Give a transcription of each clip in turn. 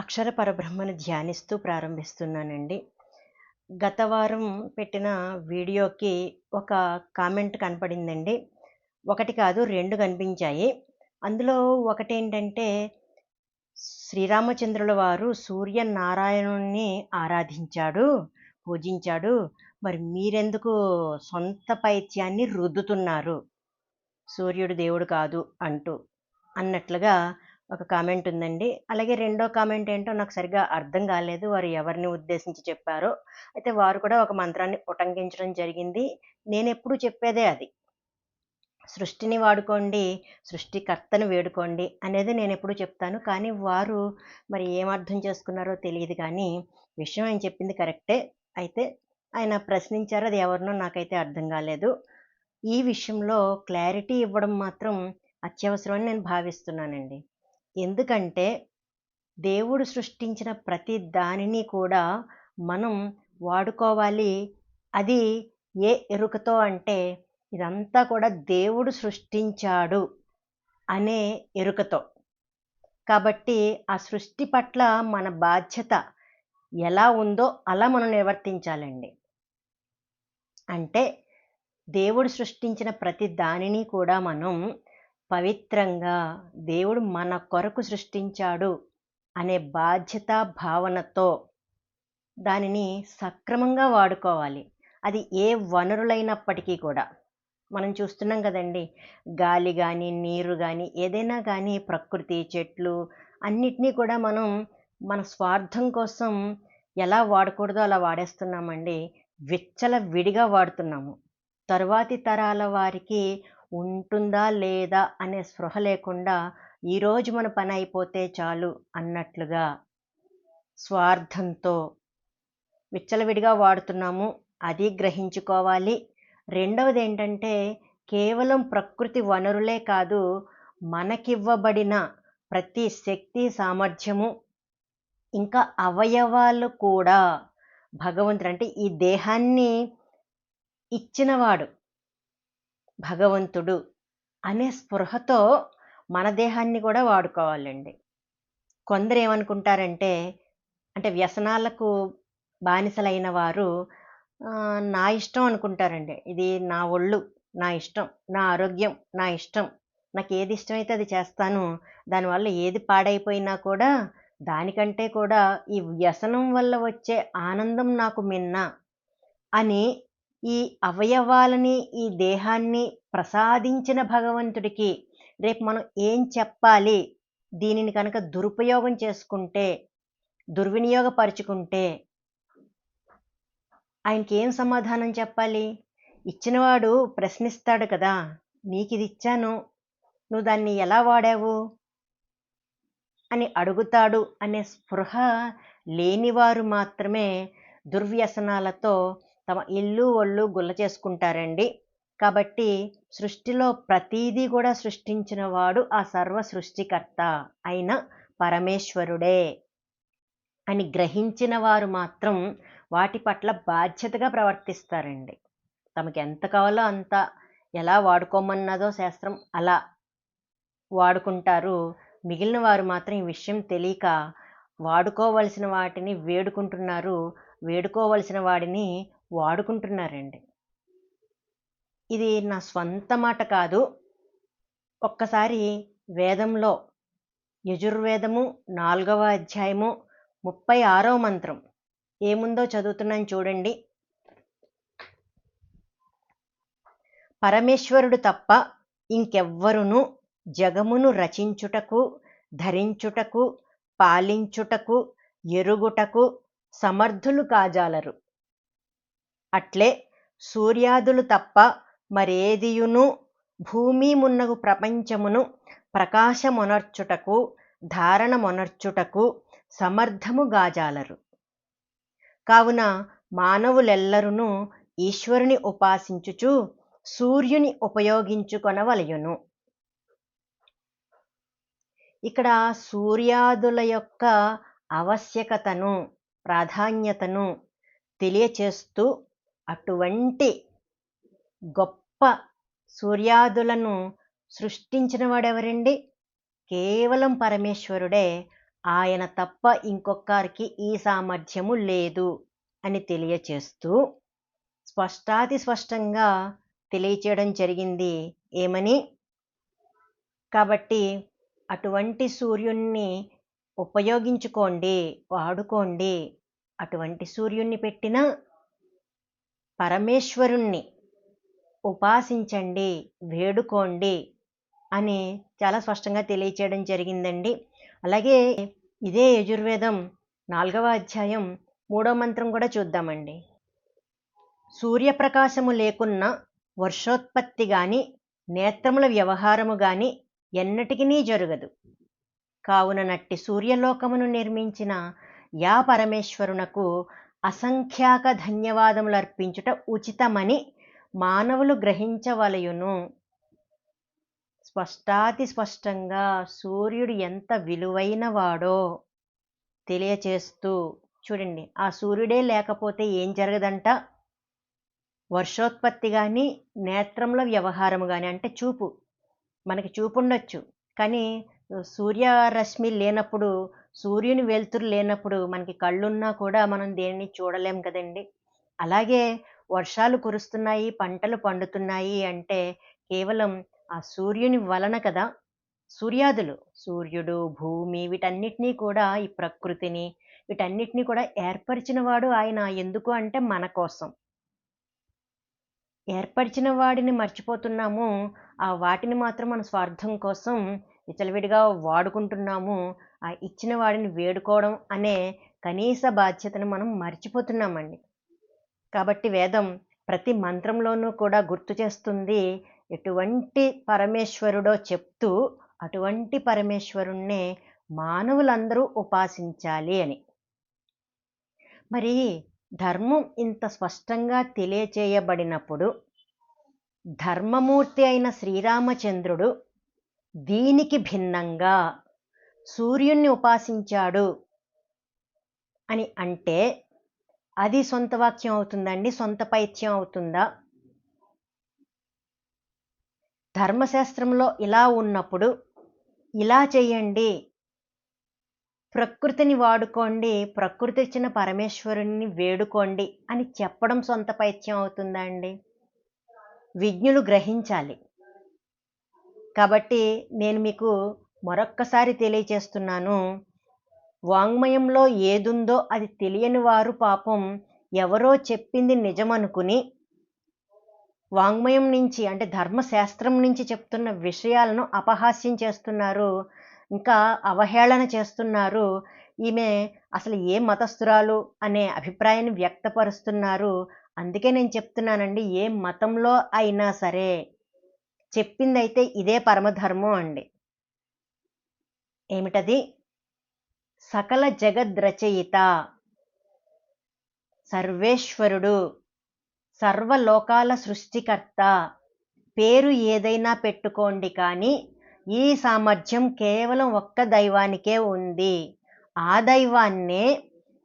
అక్షర పరబ్రహ్మను ధ్యానిస్తూ ప్రారంభిస్తున్నానండి. గత వారం పెట్టిన వీడియోకి ఒక కామెంట్ కనపడిందండి. ఒకటి కాదు 2 కనిపించాయి. అందులో ఒకటేంటంటే, శ్రీరామచంద్రుల వారు సూర్యనారాయణుడిని ఆరాధించాడు, పూజించాడు. మరి మీరెందుకు సొంత పైత్యాన్ని రుద్దుతున్నారు? సూర్యుడు దేవుడు కాదు అంటూ అన్నట్లుగా ఒక కామెంట్ ఉందండి. అలాగే రెండో కామెంట్ ఏంటో నాకు సరిగ్గా అర్థం కాలేదు. వారు ఎవరిని ఉద్దేశించి చెప్పారో. అయితే వారు కూడా ఒక మంత్రాన్ని ఉటంకించడం జరిగింది. నేనెప్పుడూ చెప్పేదే అది. సృష్టిని వాడుకోండి, సృష్టికర్తను వేడుకోండి అనేది నేనెప్పుడూ చెప్తాను. కానీ వారు మరి ఏం అర్థం చేసుకున్నారో తెలీదు కానీ, విషయం ఆయన చెప్పింది కరెక్టే. అయితే ఆయన ప్రశ్నించారు. అది ఎవరినో నాకైతే అర్థం కాలేదు. ఈ విషయంలో క్లారిటీ ఇవ్వడం మాత్రం అత్యవసరమని నేను భావిస్తున్నానండి. ఎందుకంటే, దేవుడు సృష్టించిన ప్రతి దానిని కూడా మనం వాడుకోవాలి. అది ఏ ఎరుకతో అంటే, ఇదంతా కూడా దేవుడు సృష్టించాడు అనే ఎరుకతో. కాబట్టి ఆ సృష్టి పట్ల మన బాధ్యత ఎలా ఉందో అలా మనం నిర్వర్తించాలండి. అంటే దేవుడు సృష్టించిన ప్రతి దానిని కూడా మనం పవిత్రంగా, దేవుడు మన కొరకు సృష్టించాడు అనే బాధ్యతా భావనతో దానిని సక్రమంగా వాడుకోవాలి. అది ఏ వనరులైనప్పటికీ కూడా. మనం చూస్తున్నాం కదండీ! గాలి గాని, నీరు గాని, ఏదైనా గాని ప్రకృతి, చెట్లు అన్నిటిని కూడా మనం మన స్వార్థం కోసం ఎలా వాడకూడదో అలా వాడేస్తున్నామండి. విచ్చలవిడిగా వాడుతున్నాము. తరువాతి తరాల వారికి ఉంటుందా లేదా అనే స్పృహ లేకుండా ఈరోజు మన పని అయిపోతే చాలు అన్నట్లుగా స్వార్థంతో విచ్చలవిడిగా వాడుతున్నాము. అది గ్రహించుకోవాలి. రెండవదేంటంటే, కేవలం ప్రకృతి వనరులే కాదు, మనకివ్వబడిన ప్రతి శక్తి, సామర్థ్యము, ఇంకా అవయవాలు కూడా భగవంతుడు. అంటే ఈ దేహాన్ని ఇచ్చినవాడు భగవంతుడు అనే స్పృహతో మన దేహాన్ని కూడా వాడుకోవాలండి. కొందరేమనుకుంటారంటే, అంటే వ్యసనాలకు బానిసలైన వారు నా ఇష్టం అనుకుంటారండి. ఇది నా ఒళ్ళు, నా ఇష్టం, నా ఆరోగ్యం, నా ఇష్టం. నాకేది ఇష్టమైతే అది చేస్తాను. దానివల్ల ఏది పాడైపోయినా కూడా దానికంటే కూడా ఈ వ్యసనం వల్ల వచ్చే ఆనందం నాకు మిన్న అని ఈ అవయవాలని, ఈ దేహాన్ని ప్రసాదించిన భగవంతుడికి రేపు మనం ఏం చెప్పాలి? దీనిని కనుక దురుపయోగం చేసుకుంటే, దుర్వినియోగపరుచుకుంటే ఆయనకేం సమాధానం చెప్పాలి? ఇచ్చినవాడు ప్రశ్నిస్తాడు కదా! నీకిదిచ్చాను. నువ్వు దాన్ని ఎలా వాడావు? అని అడుగుతాడు అనే స్పృహ లేనివారు మాత్రమే దుర్వ్యసనాలతో తమ ఇల్లు, ఒళ్ళు గుల్ల చేసుకుంటారండి. కాబట్టి సృష్టిలో ప్రతీదీ కూడా సృష్టించిన వాడు ఆ సర్వ సృష్టికర్త అయిన పరమేశ్వరుడే అని గ్రహించిన వారు మాత్రం వాటి పట్ల బాధ్యతగా ప్రవర్తిస్తారండి. తమకి ఎంత కావాలో అంత ఎలా వాడుకోమన్నదో శాస్త్రం అలా వాడుకుంటారు. మిగిలిన వారు మాత్రం ఈ విషయం తెలియక వాడుకోవలసిన వాటిని వేడుకుంటున్నారు. వేడుకోవలసిన వాడిని వాడుకుంటున్నారండి. ఇది నా స్వంత మాట కాదు. ఒక్కసారి వేదంలో యజుర్వేదము 4వ అధ్యాయము 36వ మంత్రం ఏముందో చదువుతున్నాను చూడండి. పరమేశ్వరుడు తప్ప ఇంకెవ్వరును జగమును రచించుటకు, ధరించుటకు, పాలించుటకు, ఎరుగుటకు సమర్థులు కాజాలరు. అట్లే సూర్యాదులు తప్ప మరేదియును భూమి మున్నగు ప్రపంచమును ప్రకాశమొనర్చుటకు, ధారణమొనర్చుటకు సమర్థము గాజాలరు. కావున మానవులెల్లరును ఈశ్వరుని ఉపాసించుచు సూర్యుని ఉపయోగించుకొనవలయును. ఇక్కడ సూర్యాదుల యొక్క ఆవశ్యకతను, ప్రాధాన్యతను తెలియచేస్తూ అటువంటి గొప్ప సూర్యాదులను సృష్టించిన వాడెవరండి? కేవలం పరమేశ్వరుడే. ఆయన తప్ప ఇంకొకరికి ఈ సామర్థ్యము లేదు అని తెలియచేస్తూ స్పష్టంగా తెలియచేయడం జరిగింది. ఏమని? కాబట్టి అటువంటి సూర్యుడిని ఉపయోగించుకోండి, వాడుకోండి. అటువంటి సూర్యుడిని పెట్టిన పరమేశ్వరుణ్ణి ఉపాసించండి, వేడుకోండి అని చాలా స్పష్టంగా తెలియచేయడం జరిగిందండి. అలాగే ఇదే యజుర్వేదం 4వ అధ్యాయం 3వ మంత్రం కూడా చూద్దామండి. సూర్యప్రకాశము లేకున్నా వర్షోత్పత్తి గాని నేత్రముల వ్యవహారము గాని ఎన్నటికినీ జరుగదు. కావున నట్టి సూర్యలోకమును నిర్మించిన యా పరమేశ్వరునకు అసంఖ్యాక ధన్యవాదములర్పించుట ఉచితమని మానవులు గ్రహించవలయును. స్పష్టంగా సూర్యుడు ఎంత విలువైన వాడో తెలియచేస్తూ చూడండి, ఆ సూర్యుడే లేకపోతే ఏం జరగదంట? వర్షోత్పత్తి కానీ నేత్రముల వ్యవహారము కానీ, అంటే చూపు, మనకి చూపు ఉండొచ్చు కానీ సూర్యరశ్మి లేనప్పుడు, సూర్యుని వెలుతురు లేనప్పుడు మనకి కళ్ళున్నా కూడా మనం దేనిని చూడలేం కదండి. అలాగే వర్షాలు కురుస్తున్నాయి, పంటలు పండుతున్నాయి అంటే కేవలం ఆ సూర్యుని వలన కదా. సూర్యాదులు, సూర్యుడు, భూమి, వీటన్నిటినీ కూడా, ఈ ప్రకృతిని వీటన్నిటినీ కూడా ఏర్పరిచిన వాడు ఆయన. ఎందుకు అంటే మన కోసం. ఏర్పరిచిన వాడిని మర్చిపోతున్నాము, ఆ వాటిని మాత్రం మన స్వార్థం కోసం విచలవిడిగా వాడుకుంటున్నాము. ఆ ఇచ్చిన వాడిని వేడుకోవడం అనే కనీస బాధ్యతను మనం మర్చిపోతున్నామండి. కాబట్టి వేదం ప్రతి మంత్రంలోనూ కూడా గుర్తు చేస్తుంది ఎటువంటి పరమేశ్వరుడో చెప్తూ, అటువంటి పరమేశ్వరుణ్ణే మానవులందరూ ఉపాసించాలి అని. మరి ధర్మం ఇంత స్పష్టంగా తెలియచేయబడినప్పుడు ధర్మమూర్తి అయిన శ్రీరామచంద్రుడు దీనికి భిన్నంగా సూర్యుణ్ణి ఉపాసించాడు అని అంటే అది సొంత వాక్యం అవుతుందండి, సొంత పైత్యం అవుతుందా? ధర్మశాస్త్రంలో ఇలా ఉన్నప్పుడు ఇలా చెయ్యండి, ప్రకృతిని వాడుకోండి, ప్రకృతి ఇచ్చిన పరమేశ్వరుణ్ణి వేడుకోండి అని చెప్పడం సొంత పైత్యం అవుతుందా అండి? విజ్ఞులు గ్రహించాలి. కాబట్టి నేను మీకు మరొక్కసారి తెలియచేస్తున్నాను, వాంగ్మయంలో ఏదుందో అది తెలియని వారు పాపం ఎవరో చెప్పింది నిజమనుకుని వాంగ్మయం నుంచి, అంటే ధర్మశాస్త్రం నుంచి చెప్తున్న విషయాలను అపహాస్యం చేస్తున్నారు, ఇంకా అవహేళన చేస్తున్నారు. ఈమె అసలు ఏ మతస్థురాలు అనే అభిప్రాయాన్ని వ్యక్తపరుస్తున్నారు. అందుకే నేను చెప్తున్నానండి, ఏ మతంలో అయినా సరే చెప్పిందైతే ఇదే పరమధర్మం అండి. ఏమిటది? సకల జగద్రచయిత సర్వేశ్వరుడు, సర్వలోకాల సృష్టికర్త పేరు ఏదైనా పెట్టుకోండి, కానీ ఈ సామర్థ్యం కేవలం ఒక్క దైవానికే ఉంది. ఆ దైవాన్నే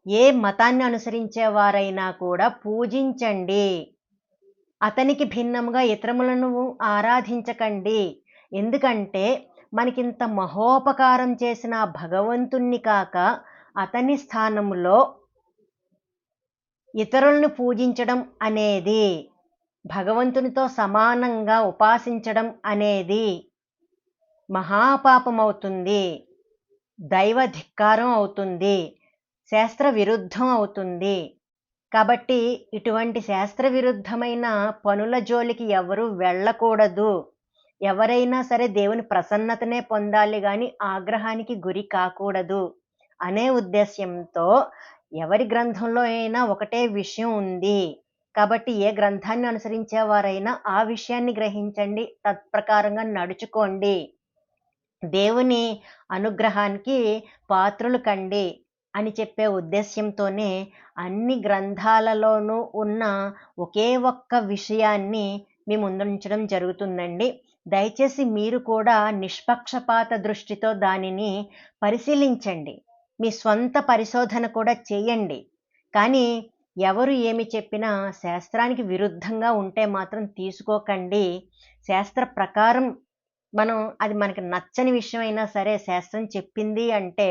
ఏ మతాన్ని అనుసరించేవారైనా కూడా పూజించండి. అతనికి భిన్నముగా ఇతరములను ఆరాధించకండి. ఎందుకంటే మనకింత మహోపకారం చేసిన భగవంతుణ్ణి కాక అతని స్థానములో ఇతరులను పూజించడం అనేది, భగవంతునితో సమానంగా ఉపాసించడం అనేది మహాపాపం అవుతుంది, దైవ ధిక్కారం అవుతుంది, శాస్త్ర విరుద్ధం అవుతుంది. కాబట్టి ఇటువంటి శాస్త్ర విరుద్ధమైన పనుల జోలికి ఎవరు వెళ్ళకూడదు. ఎవరైనా సరే దేవుని ప్రసన్నతనే పొందాలి కానీ ఆగ్రహానికి గురి కాకూడదు అనే ఉద్దేశ్యంతో ఎవరి గ్రంథంలో అయినా ఒకటే విషయం ఉంది. కాబట్టి ఏ గ్రంథాన్ని అనుసరించేవారైనా ఆ విషయాన్ని గ్రహించండి, తత్ప్రకారంగా నడుచుకోండి, దేవుని అనుగ్రహానికి పాత్రులు కండి అని చెప్పే ఉద్దేశ్యంతోనే అన్ని గ్రంథాలలోనూ ఉన్న ఒకే ఒక్క విషయాన్ని మీ ముందుంచడం జరుగుతుందండి. దయచేసి మీరు కూడా నిష్పక్షపాత దృష్టితో దానిని పరిశీలించండి, మీ స్వంత పరిశోధన కూడా చేయండి. కానీ ఎవరు ఏమి చెప్పినా శాస్త్రానికి విరుద్ధంగా ఉంటే మాత్రం తీసుకోకండి. శాస్త్ర ప్రకారం మనం, అది మనకి నచ్చని విషయం అయినా సరే శాస్త్రం చెప్పింది అంటే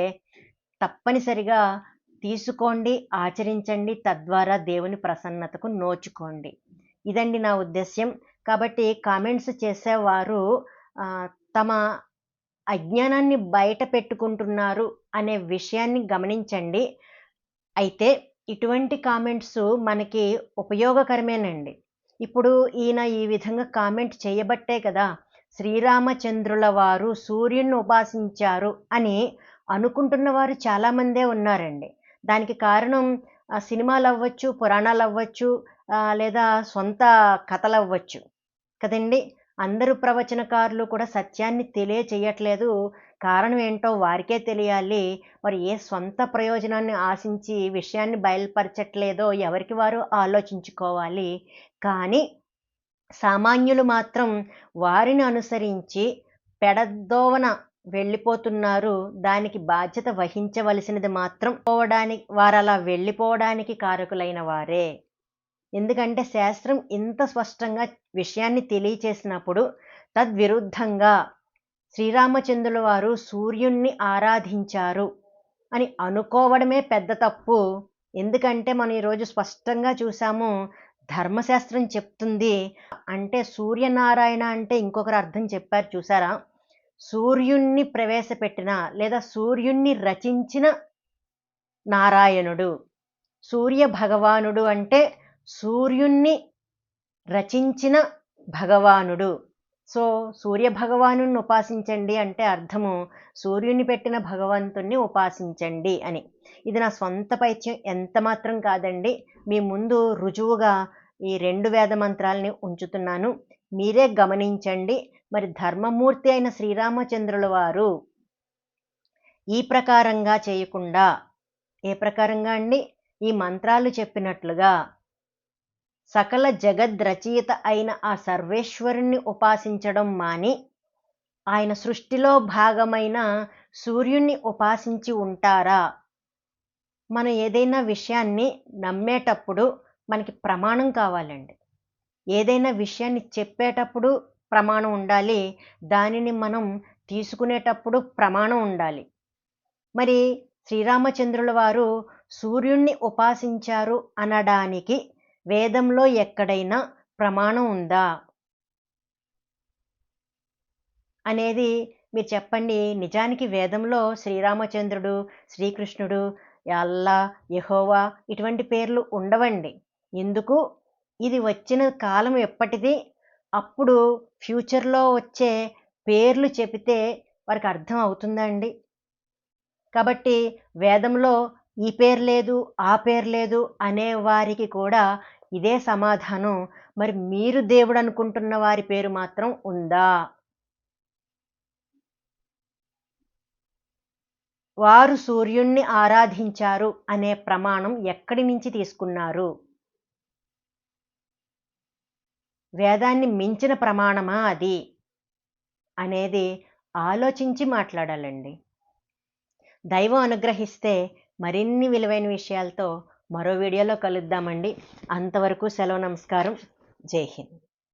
తప్పనిసరిగా తీసుకోండి, ఆచరించండి. తద్వారా దేవుని ప్రసన్నతకు నోచుకోండి. ఇదండి నా ఉద్దేశ్యం. కాబట్టి కామెంట్స్ చేసేవారు తమ అజ్ఞానాన్ని బయట పెట్టుకుంటున్నారు అనే విషయాన్ని గమనించండి. అయితే ఇటువంటి కామెంట్స్ మనకి ఉపయోగకరమేనండి. ఇప్పుడు ఈయన ఈ విధంగా కామెంట్ చేయబట్టే కదా శ్రీరామచంద్రుల వారు సూర్యుడిని ఉపాసించారు అని అనుకుంటున్న వారు చాలామందే ఉన్నారండి. దానికి కారణం సినిమాలవ్వచ్చు, పురాణాలవ్వచ్చు, లేదా సొంత కథలవ్వచ్చు కదండి. అందరూ ప్రవచనకారులు కూడా సత్యాన్ని తెలియచేయట్లేదు. కారణం ఏంటో వారికే తెలియాలి. మరి ఏ స్వంత ప్రయోజనాన్ని ఆశించి విషయాన్ని బయలుపరచట్లేదో ఎవరికి వారు ఆలోచించుకోవాలి. కానీ సామాన్యులు మాత్రం వారిని అనుసరించి పెడదోవన వెళ్ళిపోతున్నారు. దానికి బాధ్యత వహించవలసినది మాత్రం వారలా వెళ్ళిపోవడానికి కారకులైన వారే. ఎందుకంటే శాస్త్రం ఇంత స్పష్టంగా విషయాన్ని తెలియచేసినప్పుడు తద్విరుద్ధంగా శ్రీరామచంద్రుల వారు సూర్యుణ్ణి ఆరాధించారు అని అనుకోవడమే పెద్ద తప్పు. ఎందుకంటే మనం ఈరోజు స్పష్టంగా చూసాము, ధర్మశాస్త్రం చెప్తుంది. అంటే సూర్యనారాయణ అంటే ఇంకొకరు అర్థం చెప్పారు చూసారా, సూర్యుణ్ణి ప్రవేశపెట్టిన లేదా సూర్యుణ్ణి రచించిన నారాయణుడు. సూర్య భగవానుడు అంటే సూర్యుణ్ణి రచించిన భగవానుడు. సో సూర్య భగవాను ఉపాసించండి అంటే అర్థము సూర్యుని పెట్టిన భగవంతుణ్ణి ఉపాసించండి అని. ఇది నా సొంత పైత్యం ఎంత మాత్రం కాదండి. మీ ముందు రుజువుగా ఈ 2 వేద మంత్రాలని ఉంచుతున్నాను. మీరే గమనించండి. మరి ధర్మమూర్తి అయిన శ్రీరామచంద్రుల వారు ఈ ప్రకారంగా చేయకుండా ఏ ప్రకారంగా అండి, ఈ మంత్రాలు చెప్పినట్లుగా సకల జగద్రచయిత అయిన ఆ సర్వేశ్వరుణ్ణి ఉపాసించడం మాని ఆయన సృష్టిలో భాగమైన సూర్యుణ్ణి ఉపాసించి ఉంటారా? మనం ఏదైనా విషయాన్ని నమ్మేటప్పుడు మనకి ప్రమాణం కావాలండి. ఏదైనా విషయాన్ని చెప్పేటప్పుడు ప్రమాణం ఉండాలి. దానిని మనం తీసుకునేటప్పుడు ప్రమాణం ఉండాలి. మరి శ్రీరామచంద్రుల వారు సూర్యుణ్ణి ఉపాసించారు అనడానికి వేదంలో ఎక్కడైనా ప్రమాణం ఉందా అనేది మీరు చెప్పండి. నిజానికి వేదంలో శ్రీరామచంద్రుడు, శ్రీకృష్ణుడు, అల్లా, యెహోవా ఇటువంటి పేర్లు ఉండవండి. ఎందుకు? ఇది వచ్చిన కాలం ఎప్పటిది? అప్పుడు ఫ్యూచర్లో వచ్చే పేర్లు చెబితే వారికి అర్థం అవుతుందా అండి? కాబట్టి వేదంలో ఈ పేరు లేదు, ఆ పేరు లేదు అనేవారికి కూడా ఇదే సమాధానం. మరి మీరు దేవుడు అనుకుంటున్న వారి పేరు మాత్రం ఉందా? వారు సూర్యుణ్ణి ఆరాధించారు అనే ప్రమాణం ఎక్కడి నుంచి తీసుకున్నారు? వేదాన్ని మించిన ప్రమాణమా అది అనేది ఆలోచించి మాట్లాడాలండి. దైవం అనుగ్రహిస్తే మరిన్ని విలువైన విషయాలతో మరో వీడియోలో కలుద్దామండి. అంతవరకు సెలవు, నమస్కారం. జై హింద్.